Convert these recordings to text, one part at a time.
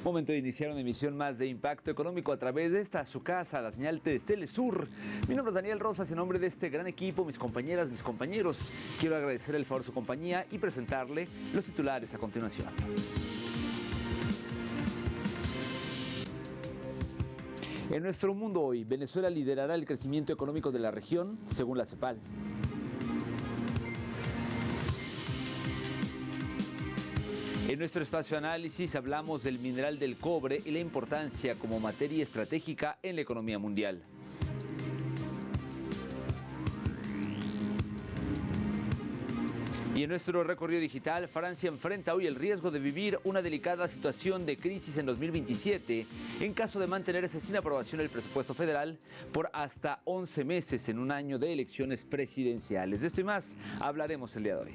Momento de iniciar una emisión más de Impacto Económico a través de esta su casa, la señal de Telesur. Mi nombre es Daniel Rosas, en nombre de este gran equipo, mis compañeras, mis compañeros, quiero agradecer el favor de su compañía y presentarle los titulares a continuación. En nuestro mundo hoy, Venezuela liderará el crecimiento económico de la región, según la CEPAL. En nuestro espacio de análisis hablamos del mineral del cobre y la importancia como materia estratégica en la economía mundial. Y en nuestro recorrido digital, Francia enfrenta hoy el riesgo de vivir una delicada situación de crisis en 2027 en caso de mantenerse sin aprobación el presupuesto federal por hasta 11 meses en un año de elecciones presidenciales. De esto y más hablaremos el día de hoy.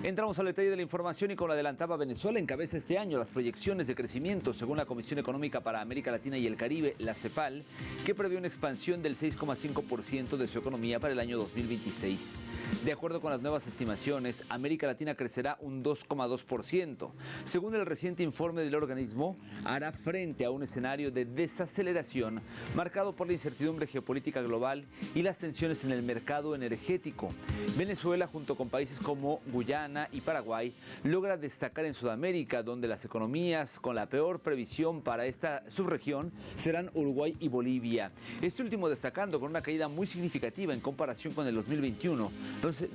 Entramos al detalle de la información y como lo adelantaba, Venezuela encabeza este año las proyecciones de crecimiento según la Comisión Económica para América Latina y el Caribe, la CEPAL, que prevé una expansión del 6,5% de su economía para el año 2026. De acuerdo con las nuevas estimaciones, América Latina crecerá un 2,2%. Según el reciente informe del organismo, hará frente a un escenario de desaceleración marcado por la incertidumbre geopolítica global y las tensiones en el mercado energético. Venezuela, junto con países como Guyana y Paraguay, logra destacar en Sudamérica, donde las economías con la peor previsión para esta subregión serán Uruguay y Bolivia. Este último destacando con una caída muy significativa en comparación con el 2021,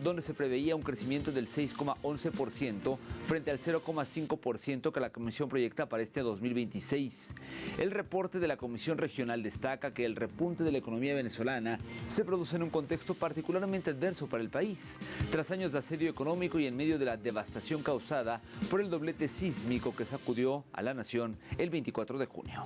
donde se preveía un crecimiento del 6,11% frente al 0,5% que la Comisión proyecta para este 2026. El reporte de la Comisión Regional destaca que el repunte de la economía venezolana se produce en un contexto particularmente adverso para el país, tras años de asedio económico y en medio de la devastación causada por el doblete sísmico que sacudió a la nación el 24 de junio.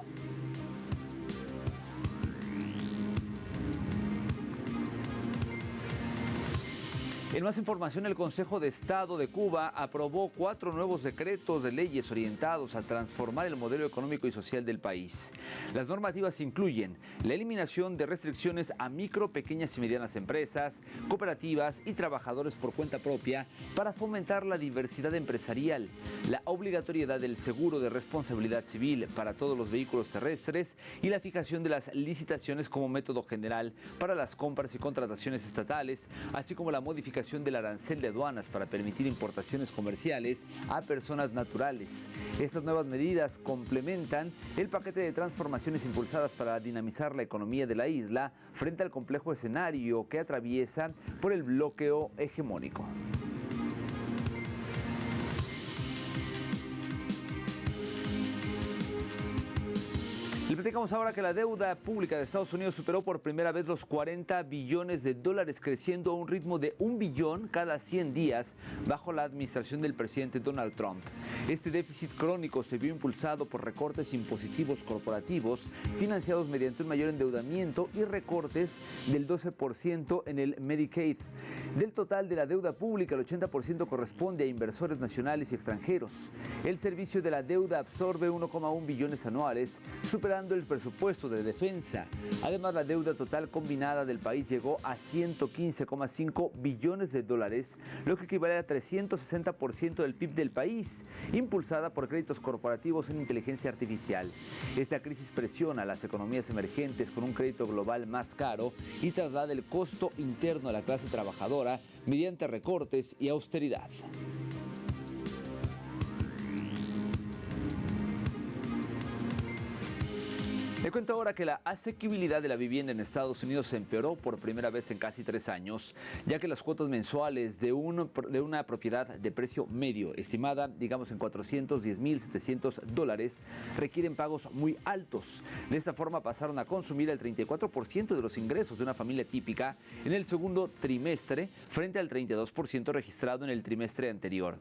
En más información, el Consejo de Estado de Cuba aprobó 4 nuevos decretos de leyes orientados a transformar el modelo económico y social del país. Las normativas incluyen la eliminación de restricciones a micro, pequeñas y medianas empresas, cooperativas y trabajadores por cuenta propia para fomentar la diversidad empresarial, la obligatoriedad del seguro de responsabilidad civil para todos los vehículos terrestres y la fijación de las licitaciones como método general para las compras y contrataciones estatales, así como la modificación del arancel de aduanas para permitir importaciones comerciales a personas naturales. Estas nuevas medidas complementan el paquete de transformaciones impulsadas para dinamizar la economía de la isla frente al complejo escenario que atraviesa por el bloqueo hegemónico. Le platicamos ahora que la deuda pública de Estados Unidos superó por primera vez los 40 billones de dólares, creciendo a un ritmo de 1 billón cada 100 días bajo la administración del presidente Donald Trump. Este déficit crónico se vio impulsado por recortes impositivos corporativos financiados mediante un mayor endeudamiento y recortes del 12% en el Medicaid. Del total de la deuda pública, el 80% corresponde a inversores nacionales y extranjeros. El servicio de la deuda absorbe 1,1 billones anuales, superando el presupuesto de defensa. Además, la deuda total combinada del país llegó a 115,5 billones de dólares, lo que equivale a 360% del PIB del país, impulsada por créditos corporativos en inteligencia artificial. Esta crisis presiona a las economías emergentes con un crédito global más caro y traslada el costo interno a la clase trabajadora mediante recortes y austeridad. Le cuento ahora que la asequibilidad de la vivienda en Estados Unidos se empeoró por primera vez en casi 3 años, ya que las cuotas mensuales de una propiedad de precio medio, estimada, digamos, en $410,700, requieren pagos muy altos. De esta forma pasaron a consumir el 34% de los ingresos de una familia típica en el segundo trimestre, frente al 32% registrado en el trimestre anterior.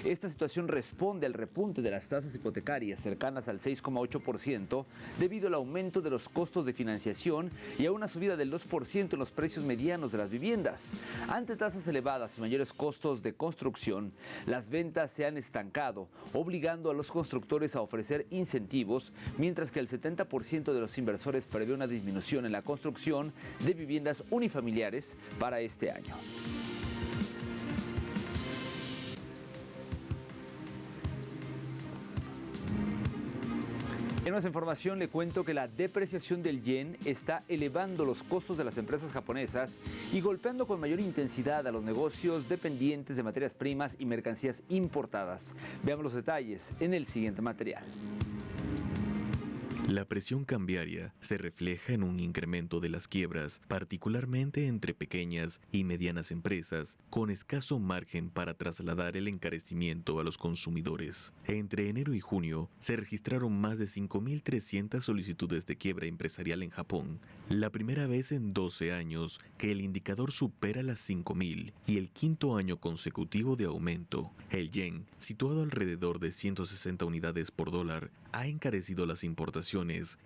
Esta situación responde al repunte de las tasas hipotecarias cercanas al 6,8% debido al aumento aumento de los costos de financiación y a una subida del 2% en los precios medianos de las viviendas. Ante tasas elevadas y mayores costos de construcción, las ventas se han estancado, obligando a los constructores a ofrecer incentivos, mientras que el 70% de los inversores prevé una disminución en la construcción de viviendas unifamiliares para este año. En más información le cuento que la depreciación del yen está elevando los costos de las empresas japonesas y golpeando con mayor intensidad a los negocios dependientes de materias primas y mercancías importadas. Veamos los detalles en el siguiente material. La presión cambiaria se refleja en un incremento de las quiebras, particularmente entre pequeñas y medianas empresas, con escaso margen para trasladar el encarecimiento a los consumidores. Entre enero y junio se registraron más de 5.300 solicitudes de quiebra empresarial en Japón, la primera vez en 12 años que el indicador supera las 5.000 y el quinto año consecutivo de aumento. El yen, situado alrededor de 160 unidades por dólar, ha encarecido las importaciones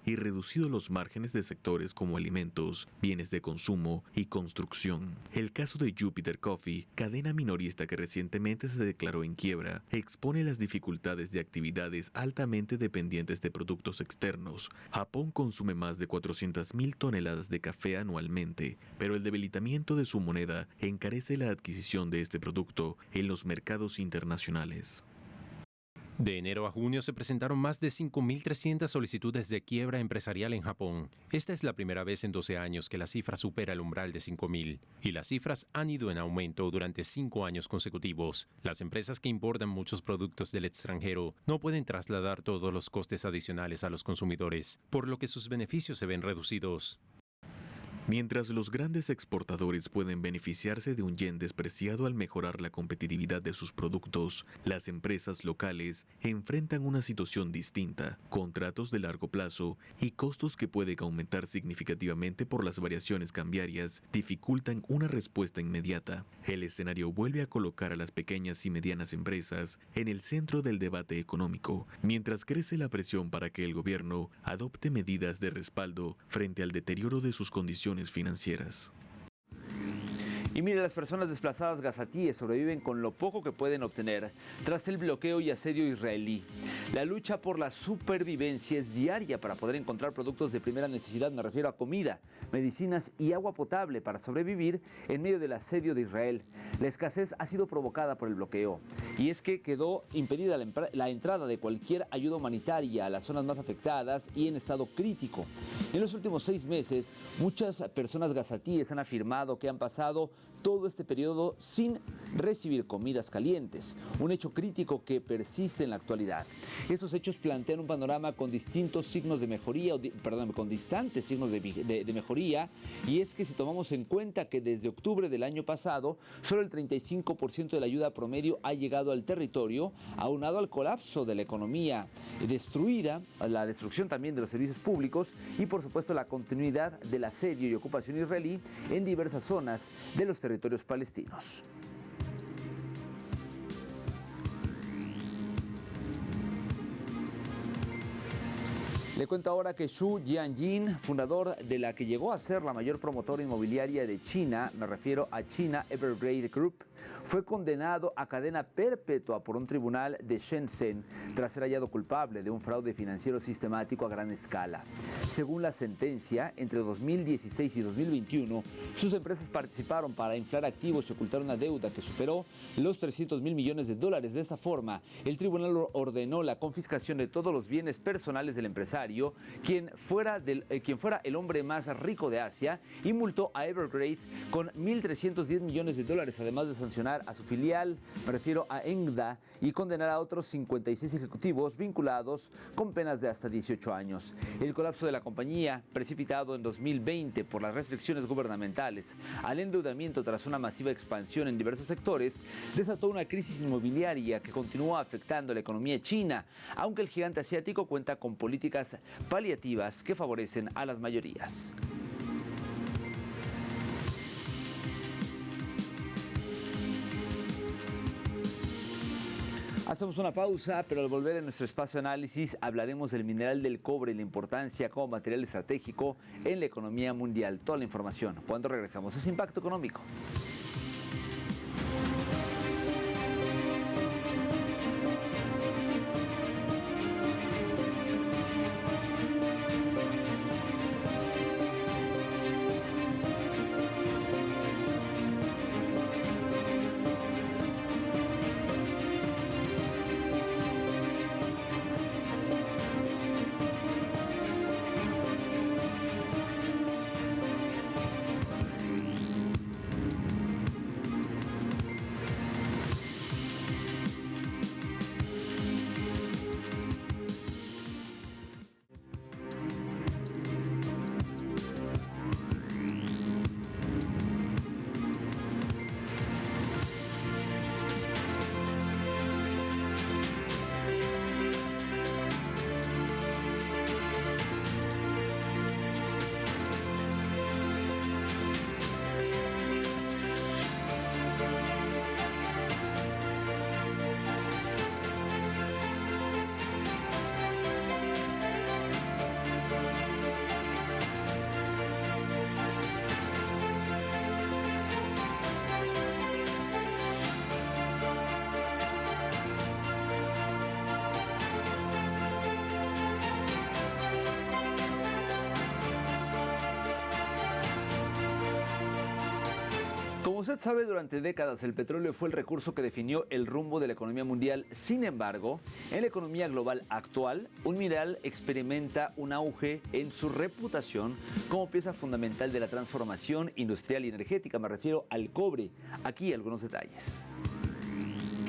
y reducido los márgenes de sectores como alimentos, bienes de consumo y construcción. El caso de Jupiter Coffee, cadena minorista que recientemente se declaró en quiebra, expone las dificultades de actividades altamente dependientes de productos externos. Japón consume más de 400.000 toneladas de café anualmente, pero el debilitamiento de su moneda encarece la adquisición de este producto en los mercados internacionales. De enero a junio se presentaron más de 5.300 solicitudes de quiebra empresarial en Japón. Esta es la primera vez en 12 años que la cifra supera el umbral de 5.000, y las cifras han ido en aumento durante 5 años consecutivos. Las empresas que importan muchos productos del extranjero no pueden trasladar todos los costes adicionales a los consumidores, por lo que sus beneficios se ven reducidos. Mientras los grandes exportadores pueden beneficiarse de un yen despreciado al mejorar la competitividad de sus productos, las empresas locales enfrentan una situación distinta, contratos de largo plazo y costos que pueden aumentar significativamente por las variaciones cambiarias dificultan una respuesta inmediata. El escenario vuelve a colocar a las pequeñas y medianas empresas en el centro del debate económico, mientras crece la presión para que el gobierno adopte medidas de respaldo frente al deterioro de sus condiciones financieras. Y mire, las personas desplazadas gazatíes sobreviven con lo poco que pueden obtener tras el bloqueo y asedio israelí. La lucha por la supervivencia es diaria para poder encontrar productos de primera necesidad, me refiero a comida, medicinas y agua potable para sobrevivir en medio del asedio de Israel. La escasez ha sido provocada por el bloqueo, y es que quedó impedida la entrada de cualquier ayuda humanitaria a las zonas más afectadas y en estado crítico. En los últimos 6 meses, muchas personas gazatíes han afirmado que han pasado todo este periodo sin recibir comidas calientes, un hecho crítico que persiste en la actualidad. Estos hechos plantean un panorama con distintos signos de mejoría, con distantes signos de mejoría, y es que si tomamos en cuenta que desde octubre del año pasado, solo el 35% de la ayuda promedio ha llegado al territorio, aunado al colapso de la economía destruida, a la destrucción también de los servicios públicos y por supuesto la continuidad del asedio y ocupación israelí en diversas zonas de los territorios palestinos. Le cuento ahora que Xu Jianjin, fundador de la que llegó a ser la mayor promotora inmobiliaria de China, me refiero a China Evergrande Group, fue condenado a cadena perpetua por un tribunal de Shenzhen tras ser hallado culpable de un fraude financiero sistemático a gran escala. Según la sentencia, entre 2016 y 2021, sus empresas participaron para inflar activos y ocultar una deuda que superó los $300 mil millones. De esta forma, el tribunal ordenó la confiscación de todos los bienes personales del empresario, quien fuera el hombre más rico de Asia, y multó a Evergrande con $1.310 millones, además de sancionar a su filial, me refiero a Engda, y condenar a otros 56 ejecutivos vinculados con penas de hasta 18 años. El colapso de la compañía, precipitado en 2020 por las restricciones gubernamentales al endeudamiento tras una masiva expansión en diversos sectores, desató una crisis inmobiliaria que continúa afectando la economía china, aunque el gigante asiático cuenta con políticas paliativas que favorecen a las mayorías. Hacemos una pausa, pero al volver en nuestro espacio de análisis hablaremos del mineral del cobre y la importancia como material estratégico en la economía mundial. Toda la información cuando regresamos. Es Impacto Económico. Como usted sabe, durante décadas el petróleo fue el recurso que definió el rumbo de la economía mundial. Sin embargo, en la economía global actual, un mineral experimenta un auge en su reputación como pieza fundamental de la transformación industrial y energética. Me refiero al cobre. Aquí algunos detalles.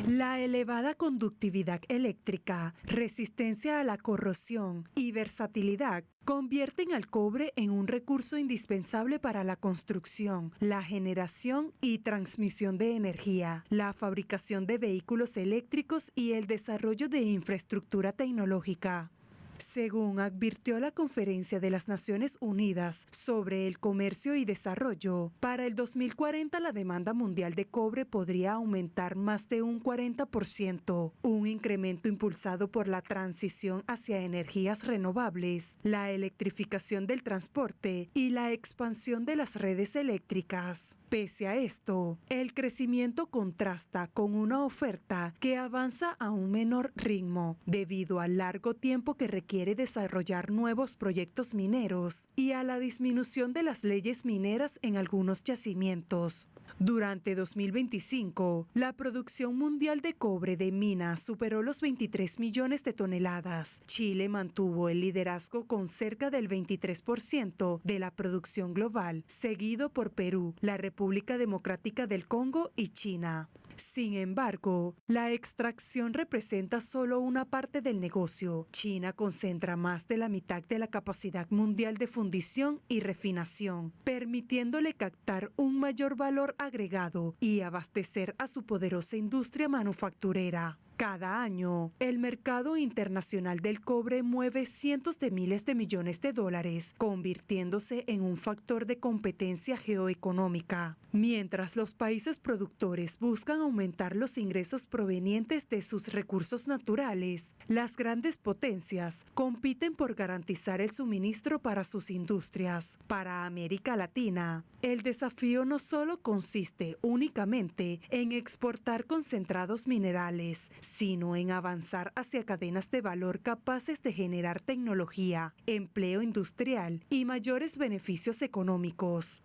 La elevada conductividad eléctrica, resistencia a la corrosión y versatilidad convierten al cobre en un recurso indispensable para la construcción, la generación y transmisión de energía, la fabricación de vehículos eléctricos y el desarrollo de infraestructura tecnológica. Según advirtió la Conferencia de las Naciones Unidas sobre el Comercio y Desarrollo, para el 2040 la demanda mundial de cobre podría aumentar más de un 40%, un incremento impulsado por la transición hacia energías renovables, la electrificación del transporte y la expansión de las redes eléctricas. Pese a esto, el crecimiento contrasta con una oferta que avanza a un menor ritmo debido al largo tiempo que requiere desarrollar nuevos proyectos mineros y a la disminución de las leyes mineras en algunos yacimientos. Durante 2025, la producción mundial de cobre de minas superó los 23 millones de toneladas. Chile mantuvo el liderazgo con cerca del 23% de la producción global, seguido por Perú, la República Democrática del Congo y China. Sin embargo, la extracción representa solo una parte del negocio. China concentra más de la mitad de la capacidad mundial de fundición y refinación, permitiéndole captar un mayor valor agregado y abastecer a su poderosa industria manufacturera. Cada año, el mercado internacional del cobre mueve cientos de miles de millones de dólares, convirtiéndose en un factor de competencia geoeconómica. Mientras los países productores buscan aumentar los ingresos provenientes de sus recursos naturales, las grandes potencias compiten por garantizar el suministro para sus industrias. Para América Latina, el desafío no solo consiste únicamente en exportar concentrados minerales, sino en avanzar hacia cadenas de valor capaces de generar tecnología, empleo industrial y mayores beneficios económicos.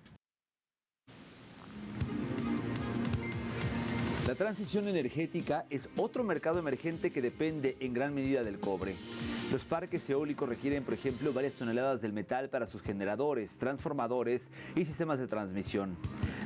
La transición energética es otro mercado emergente que depende en gran medida del cobre. Los parques eólicos requieren, por ejemplo, varias toneladas del metal para sus generadores, transformadores y sistemas de transmisión.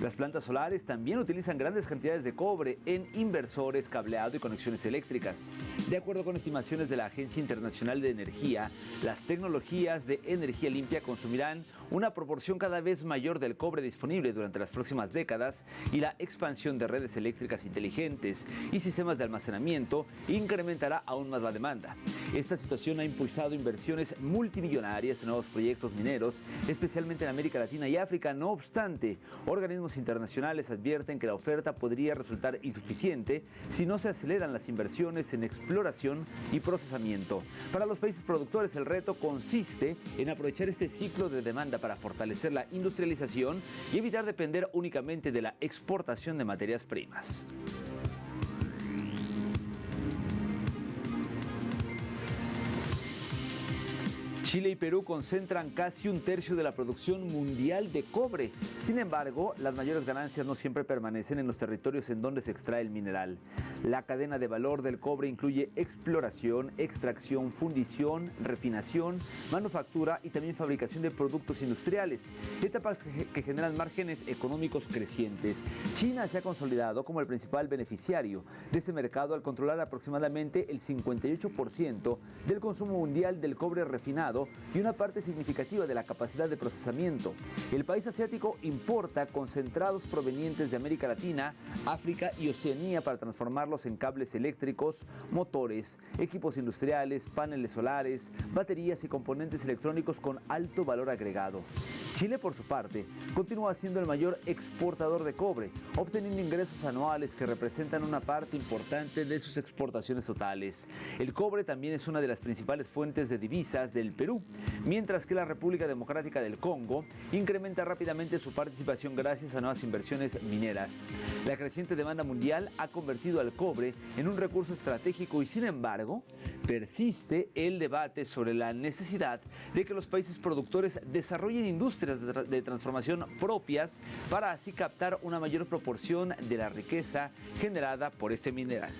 Las plantas solares también utilizan grandes cantidades de cobre en inversores, cableado y conexiones eléctricas. De acuerdo con estimaciones de la Agencia Internacional de Energía, las tecnologías de energía limpia consumirán una proporción cada vez mayor del cobre disponible durante las próximas décadas y la expansión de redes eléctricas inteligentes y sistemas de almacenamiento incrementará aún más la demanda. Esta situación ha impulsado inversiones multimillonarias en nuevos proyectos mineros, especialmente en América Latina y África. No obstante, organismos internacionales advierten que la oferta podría resultar insuficiente si no se aceleran las inversiones en exploración y procesamiento. Para los países productores, el reto consiste en aprovechar este ciclo de demanda para fortalecer la industrialización y evitar depender únicamente de la exportación de materias primas. Chile y Perú concentran casi un tercio de la producción mundial de cobre. Sin embargo, las mayores ganancias no siempre permanecen en los territorios en donde se extrae el mineral. La cadena de valor del cobre incluye exploración, extracción, fundición, refinación, manufactura y también fabricación de productos industriales, etapas que generan márgenes económicos crecientes. China se ha consolidado como el principal beneficiario de este mercado al controlar aproximadamente el 58% del consumo mundial del cobre refinado y una parte significativa de la capacidad de procesamiento. El país asiático importa concentrados provenientes de América Latina, África y Oceanía para transformarlos en cables eléctricos, motores, equipos industriales, paneles solares, baterías y componentes electrónicos con alto valor agregado. Chile, por su parte, continúa siendo el mayor exportador de cobre, obteniendo ingresos anuales que representan una parte importante de sus exportaciones totales. El cobre también es una de las principales fuentes de divisas del Perú, mientras que la República Democrática del Congo incrementa rápidamente su participación gracias a nuevas inversiones mineras. La creciente demanda mundial ha convertido al cobre en un recurso estratégico y, sin embargo, persiste el debate sobre la necesidad de que los países productores desarrollen industrias de transformación propias para así captar una mayor proporción de la riqueza generada por este mineral.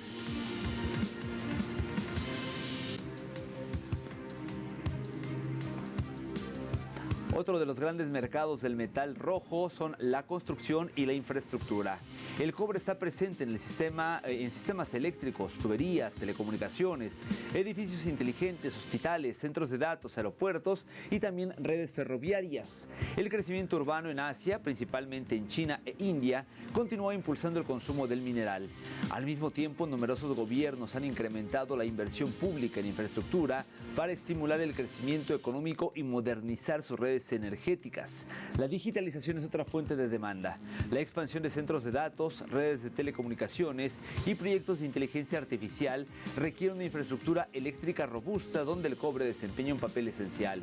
Otro de los grandes mercados del metal rojo son la construcción y la infraestructura. El cobre está presente en sistemas eléctricos, tuberías, telecomunicaciones, edificios inteligentes, hospitales, centros de datos, aeropuertos y también redes ferroviarias. El crecimiento urbano en Asia, principalmente en China e India, continúa impulsando el consumo del mineral. Al mismo tiempo, numerosos gobiernos han incrementado la inversión pública en infraestructura para estimular el crecimiento económico y modernizar sus redes energéticas. La digitalización es otra fuente de demanda. La expansión de centros de datos, redes de telecomunicaciones y proyectos de inteligencia artificial requiere una infraestructura eléctrica robusta donde el cobre desempeña un papel esencial.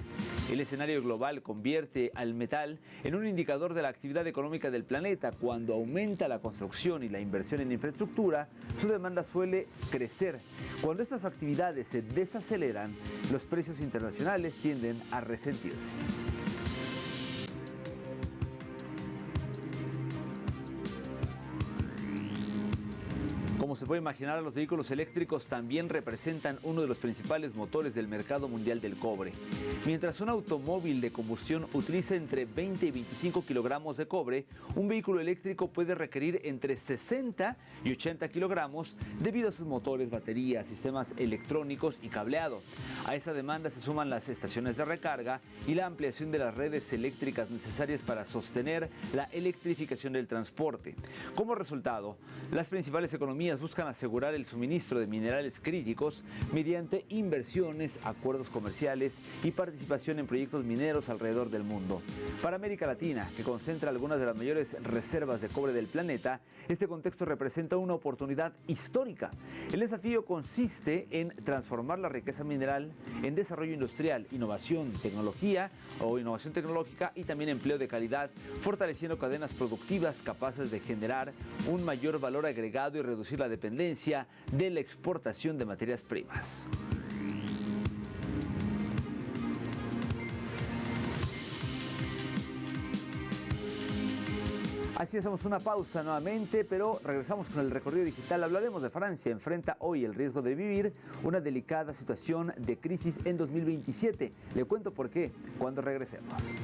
El escenario global convierte al metal en un indicador de la actividad económica del planeta. Cuando aumenta la construcción y la inversión en infraestructura, su demanda suele crecer. Cuando estas actividades se desaceleran, los precios internacionales tienden a resentirse. Como se puede imaginar, los vehículos eléctricos también representan uno de los principales motores del mercado mundial del cobre. Mientras un automóvil de combustión utiliza entre 20 y 25 kilogramos de cobre, un vehículo eléctrico puede requerir entre 60 y 80 kilogramos debido a sus motores, baterías, sistemas electrónicos y cableado. A esa demanda se suman las estaciones de recarga y la ampliación de las redes eléctricas necesarias para sostener la electrificación del transporte. Como resultado, las principales economías buscan asegurar el suministro de minerales críticos mediante inversiones, acuerdos comerciales y participación en proyectos mineros alrededor del mundo. Para América Latina, que concentra algunas de las mayores reservas de cobre del planeta, este contexto representa una oportunidad histórica. El desafío consiste en transformar la riqueza mineral en desarrollo industrial, innovación tecnológica y también empleo de calidad, fortaleciendo cadenas productivas capaces de generar un mayor valor agregado y reducir la dependencia de la exportación de materias primas. Así hacemos una pausa nuevamente, pero regresamos con el recorrido digital. Hablaremos de Francia. Enfrenta hoy el riesgo de vivir una delicada situación de crisis en 2027. Le cuento por qué cuando regresemos.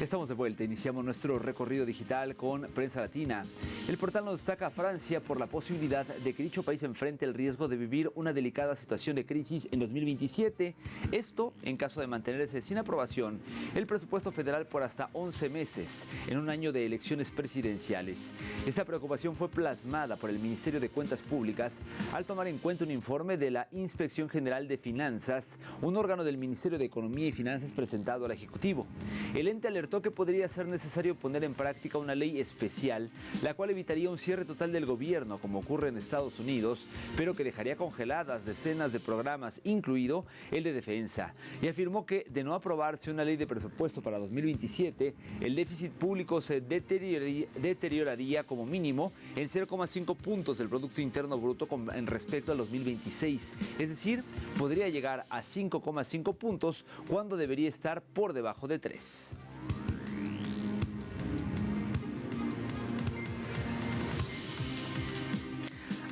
Estamos de vuelta, iniciamos nuestro recorrido digital con Prensa Latina. El portal nos destaca a Francia por la posibilidad de que dicho país enfrente el riesgo de vivir una delicada situación de crisis en 2027. Esto en caso de mantenerse sin aprobación el presupuesto federal por hasta 11 meses en un año de elecciones presidenciales. Esta preocupación fue plasmada por el Ministerio de Cuentas Públicas al tomar en cuenta un informe de la Inspección General de Finanzas, un órgano del Ministerio de Economía y Finanzas presentado al Ejecutivo. El ente alertó que podría ser necesario poner en práctica una ley especial, la cual evitaría un cierre total del gobierno, como ocurre en Estados Unidos, pero que dejaría congeladas decenas de programas, incluido el de defensa. Y afirmó que, de no aprobarse una ley de presupuesto para 2027, el déficit público se deterioraría como mínimo en 0,5 puntos del Producto Interno Bruto en respecto al 2026. Es decir, podría llegar a 5,5 puntos cuando debería estar por debajo de 3.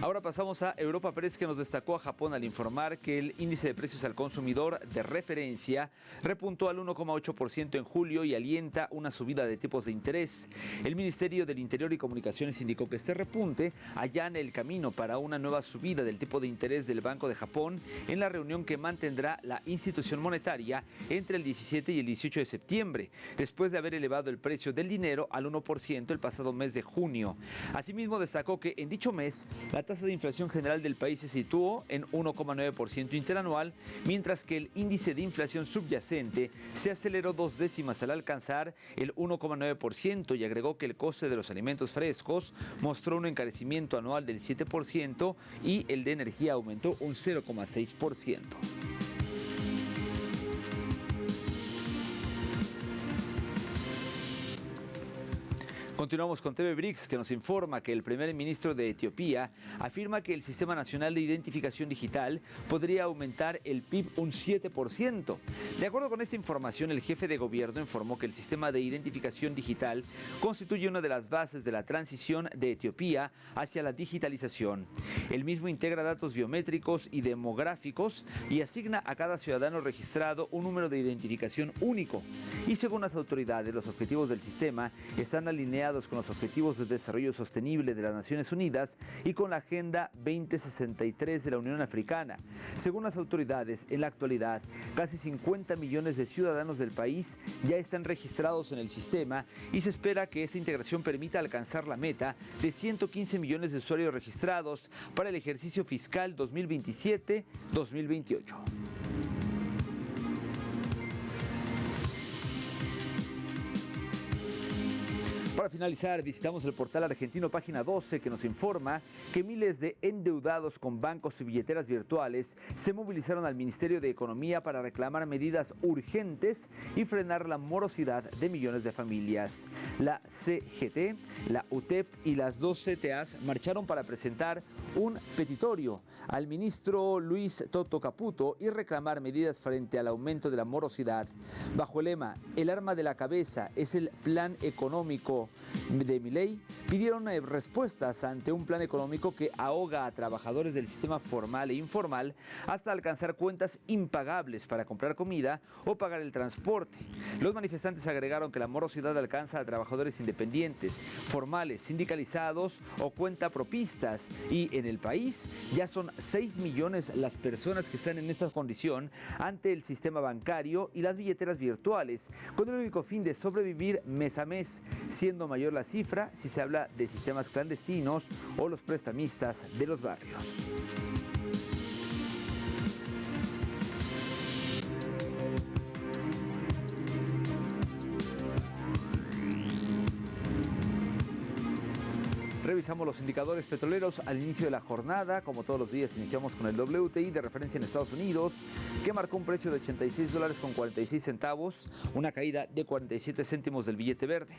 Ahora pasamos a Europa Press, que nos destacó a Japón al informar que el índice de precios al consumidor de referencia repuntó al 1,8% en julio y alienta una subida de tipos de interés. El Ministerio del Interior y Comunicaciones indicó que este repunte allana el camino para una nueva subida del tipo de interés del Banco de Japón en la reunión que mantendrá la institución monetaria entre el 17 y el 18 de septiembre, después de haber elevado el precio del dinero al 1% el pasado mes de junio. Asimismo, destacó que en dicho mes la tasa de inflación general del país se situó en 1,9% interanual, mientras que el índice de inflación subyacente se aceleró 2 décimas al alcanzar el 1,9% y agregó que el coste de los alimentos frescos mostró un encarecimiento anual del 7% y el de energía aumentó un 0,6%. Continuamos con TV Brix, que nos informa que el primer ministro de Etiopía afirma que el Sistema Nacional de Identificación Digital podría aumentar el PIB un 7%. De acuerdo con esta información, el jefe de gobierno informó que el sistema de identificación digital constituye una de las bases de la transición de Etiopía hacia la digitalización. El mismo integra datos biométricos y demográficos y asigna a cada ciudadano registrado un número de identificación único. Y según las autoridades, los objetivos del sistema están alineados con los Objetivos de Desarrollo Sostenible de las Naciones Unidas y con la Agenda 2063 de la Unión Africana. Según las autoridades, en la actualidad, casi 50 millones de ciudadanos del país ya están registrados en el sistema y se espera que esta integración permita alcanzar la meta de 115 millones de usuarios registrados para el ejercicio fiscal 2027-2028. Para finalizar, visitamos el portal argentino Página 12, que nos informa que miles de endeudados con bancos y billeteras virtuales se movilizaron al Ministerio de Economía para reclamar medidas urgentes y frenar la morosidad de millones de familias. La CGT, la UTEP y las dos CTAs marcharon para presentar un petitorio al ministro Luis Toto Caputo y reclamar medidas frente al aumento de la morosidad. Bajo el lema "El arma de la cabeza es el plan económico de Milei", pidieron respuestas ante un plan económico que ahoga a trabajadores del sistema formal e informal hasta alcanzar cuentas impagables para comprar comida o pagar el transporte. Los manifestantes agregaron que la morosidad alcanza a trabajadores independientes, formales, sindicalizados o cuentapropistas, y en el país ya son 6 millones las personas que están en esta condición ante el sistema bancario y las billeteras virtuales, con el único fin de sobrevivir mes a mes, siendo mayor la cifra si se habla de sistemas clandestinos o los prestamistas de los barrios. Revisamos los indicadores petroleros al inicio de la jornada. Como todos los días, iniciamos con el WTI de referencia en Estados Unidos, que marcó un precio de $86.46, una caída de 47 céntimos del billete verde.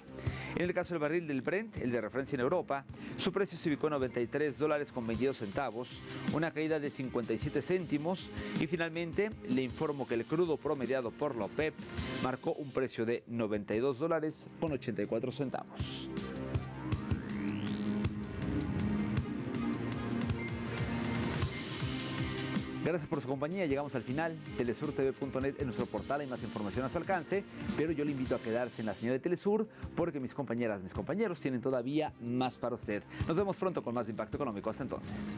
En el caso del barril del Brent, el de referencia en Europa, su precio se ubicó en $93.22, una caída de 57 céntimos. Y finalmente, le informo que el crudo promediado por la OPEP marcó un precio de $92.84. Gracias por su compañía. Llegamos al final. TelesurTV.net en nuestro portal. Hay más información a su alcance, pero yo le invito a quedarse en la señal de Telesur porque mis compañeras, mis compañeros tienen todavía más para usted. Nos vemos pronto con más de Impacto Económico. Hasta entonces.